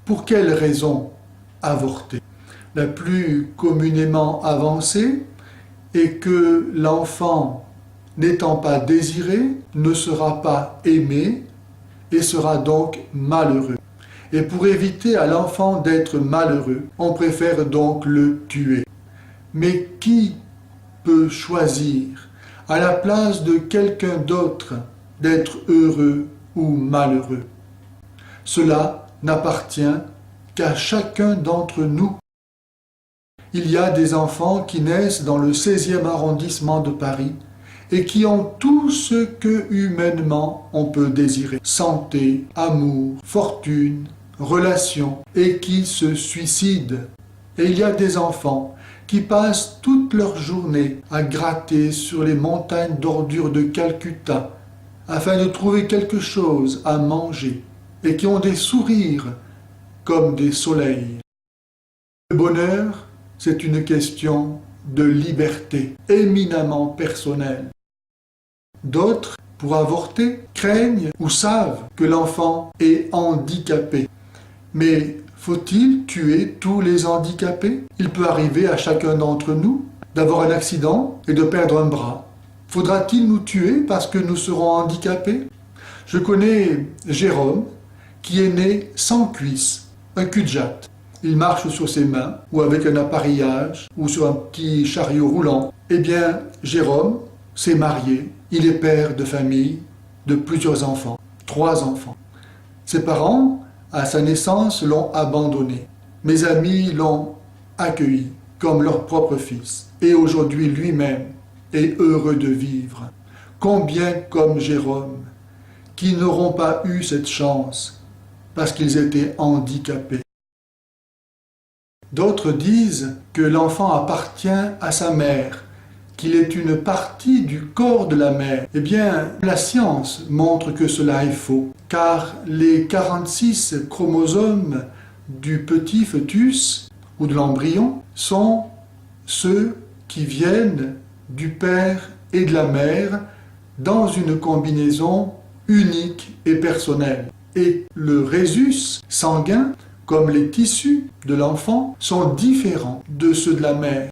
Pour quelle raison avorter? La plus communément avancée est que l'enfant, n'étant pas désiré, ne sera pas aimé et sera donc malheureux. Et pour éviter à l'enfant d'être malheureux, on préfère donc le tuer. Mais qui peut choisir, à la place de quelqu'un d'autre, d'être heureux ou malheureux? Cela n'appartient qu'à chacun d'entre nous. Il y a des enfants qui naissent dans le 16e arrondissement de Paris et qui ont tout ce que humainement on peut désirer. Santé, amour, fortune, relations, et qui se suicident. Et il y a des enfants qui passent toute leur journée à gratter sur les montagnes d'ordures de Calcutta afin de trouver quelque chose à manger et qui ont des sourires comme des soleils. Le bonheur, c'est une question de liberté éminemment personnelle. D'autres, pour avorter, craignent ou savent que l'enfant est handicapé. Mais faut-il tuer tous les handicapés? Il peut arriver à chacun d'entre nous d'avoir un accident et de perdre un bras. Faudra-t-il nous tuer parce que nous serons handicapés? Je connais Jérôme qui est né sans cuisse, un cul-de-jatte. Il marche sur ses mains ou avec un appareillage ou sur un petit chariot roulant. Eh bien, Jérôme s'est marié. Il est père de famille de plusieurs enfants, 3 enfants. Ses parents, à sa naissance, l'ont abandonné. Mes amis l'ont accueilli comme leur propre fils. Et aujourd'hui, lui-même est heureux de vivre. Combien comme Jérôme, qui n'auront pas eu cette chance parce qu'ils étaient handicapés. D'autres disent que l'enfant appartient à sa mère, qu'il est une partie du corps de la mère. Eh bien, la science montre que cela est faux, car les 46 chromosomes du petit fœtus ou de l'embryon sont ceux qui viennent du père et de la mère dans une combinaison unique et personnelle. Et le rhésus sanguin, comme les tissus de l'enfant, sont différents de ceux de la mère.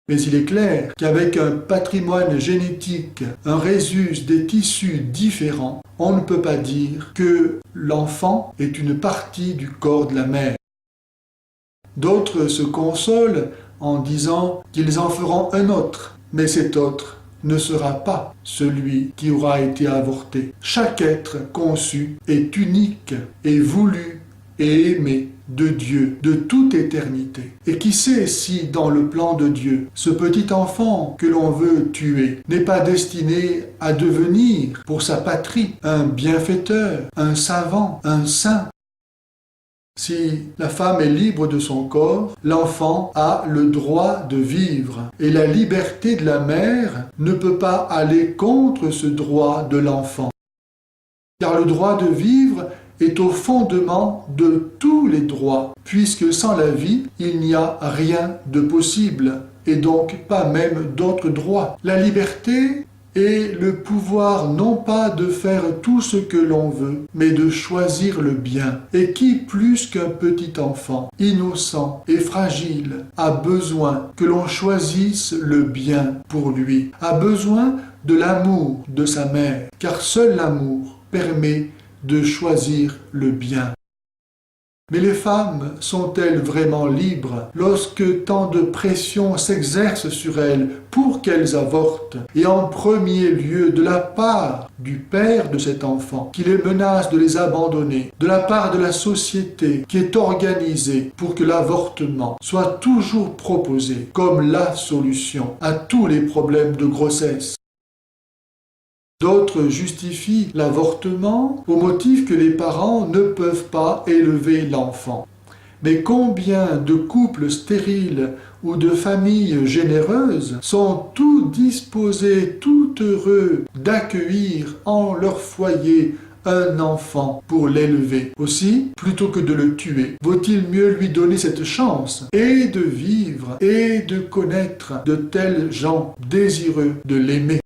Mais il est clair qu'avec un patrimoine génétique, un rhésus des tissus différents, on ne peut pas dire que l'enfant est une partie du corps de la mère. D'autres se consolent en disant qu'ils en feront un autre, mais cet autre ne sera pas celui qui aura été avorté. Chaque être conçu est unique et voulu et aimé de Dieu, de toute éternité. Et qui sait si, dans le plan de Dieu, ce petit enfant que l'on veut tuer n'est pas destiné à devenir, pour sa patrie, un bienfaiteur, un savant, un saint. Si la femme est libre de son corps, l'enfant a le droit de vivre. Et la liberté de la mère ne peut pas aller contre ce droit de l'enfant. Car le droit de vivre est au fondement de tous les droits, puisque sans la vie, il n'y a rien de possible, et donc pas même d'autres droits. La liberté est le pouvoir non pas de faire tout ce que l'on veut, mais de choisir le bien. Et qui, plus qu'un petit enfant, innocent et fragile, a besoin que l'on choisisse le bien pour lui, a besoin de l'amour de sa mère, car seul l'amour permet de choisir le bien. Mais les femmes sont-elles vraiment libres lorsque tant de pression s'exerce sur elles pour qu'elles avortent, et en premier lieu de la part du père de cet enfant qui les menace de les abandonner, de la part de la société qui est organisée pour que l'avortement soit toujours proposé comme la solution à tous les problèmes de grossesse? D'autres justifient l'avortement au motif que les parents ne peuvent pas élever l'enfant. Mais combien de couples stériles ou de familles généreuses sont tout disposés, tout heureux d'accueillir en leur foyer un enfant pour l'élever. Aussi, plutôt que de le tuer, vaut-il mieux lui donner cette chance et de vivre et de connaître de tels gens désireux de l'aimer.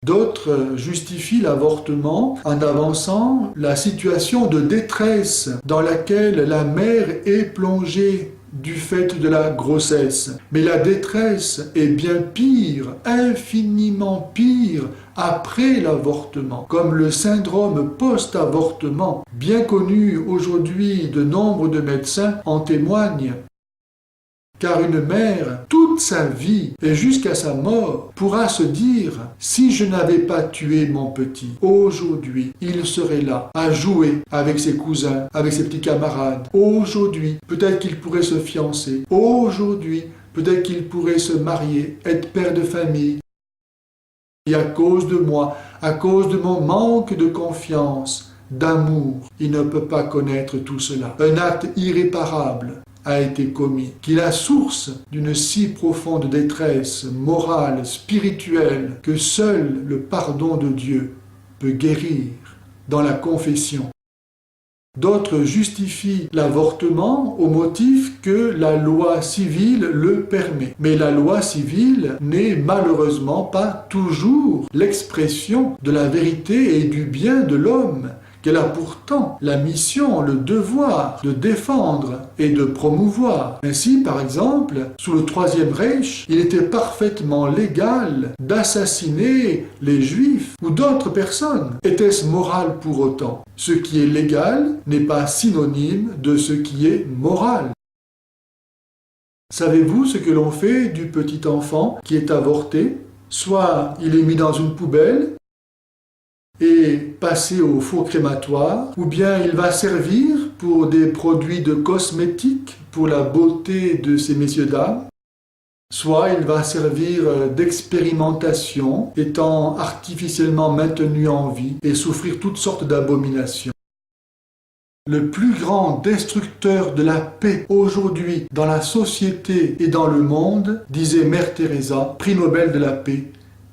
D'autres justifient l'avortement en avançant la situation de détresse dans laquelle la mère est plongée du fait de la grossesse. Mais la détresse est bien pire, infiniment pire, après l'avortement, comme le syndrome post-avortement, bien connu aujourd'hui de nombre de médecins en témoignent. Car une mère, toute sa vie et jusqu'à sa mort, pourra se dire « Si je n'avais pas tué mon petit, aujourd'hui, il serait là, à jouer avec ses cousins, avec ses petits camarades. Aujourd'hui, peut-être qu'il pourrait se fiancer. Aujourd'hui, peut-être qu'il pourrait se marier, être père de famille. Et à cause de moi, à cause de mon manque de confiance, d'amour, il ne peut pas connaître tout cela. Un acte irréparable a été commis, qui est la source d'une si profonde détresse morale, spirituelle, que seul le pardon de Dieu peut guérir dans la confession. D'autres justifient l'avortement au motif que la loi civile le permet. Mais la loi civile n'est malheureusement pas toujours l'expression de la vérité et du bien de l'homme, qu'elle a pourtant la mission, le devoir de défendre et de promouvoir. Ainsi, par exemple, sous le Troisième Reich, il était parfaitement légal d'assassiner les Juifs ou d'autres personnes. Était-ce moral pour autant? Ce qui est légal n'est pas synonyme de ce qui est moral. Savez-vous ce que l'on fait du petit enfant qui est avorté? Soit il est mis dans une poubelle et passé au four crématoire, ou bien il va servir pour des produits de cosmétiques pour la beauté de ces messieurs-dames, soit il va servir d'expérimentation, étant artificiellement maintenu en vie et souffrir toutes sortes d'abominations. Le plus grand destructeur de la paix aujourd'hui dans la société et dans le monde, disait Mère Teresa, prix Nobel de la paix,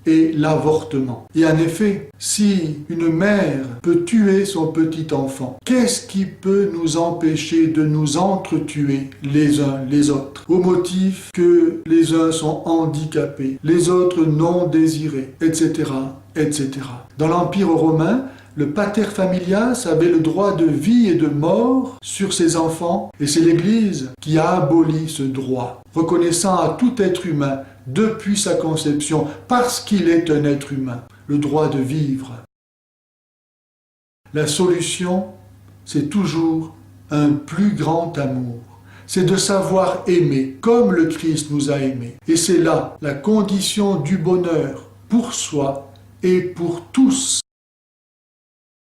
et l'avortement. Et en effet, si une mère peut tuer son petit enfant, qu'est-ce qui peut nous empêcher de nous entretuer les uns les autres, au motif que les uns sont handicapés, les autres non désirés, etc., etc. Dans l'Empire romain, le pater familias avait le droit de vie et de mort sur ses enfants, et c'est l'Église qui a aboli ce droit, reconnaissant à tout être humain, depuis sa conception, parce qu'il est un être humain, le droit de vivre. La solution, c'est toujours un plus grand amour. C'est de savoir aimer comme le Christ nous a aimés. Et c'est là la condition du bonheur pour soi et pour tous.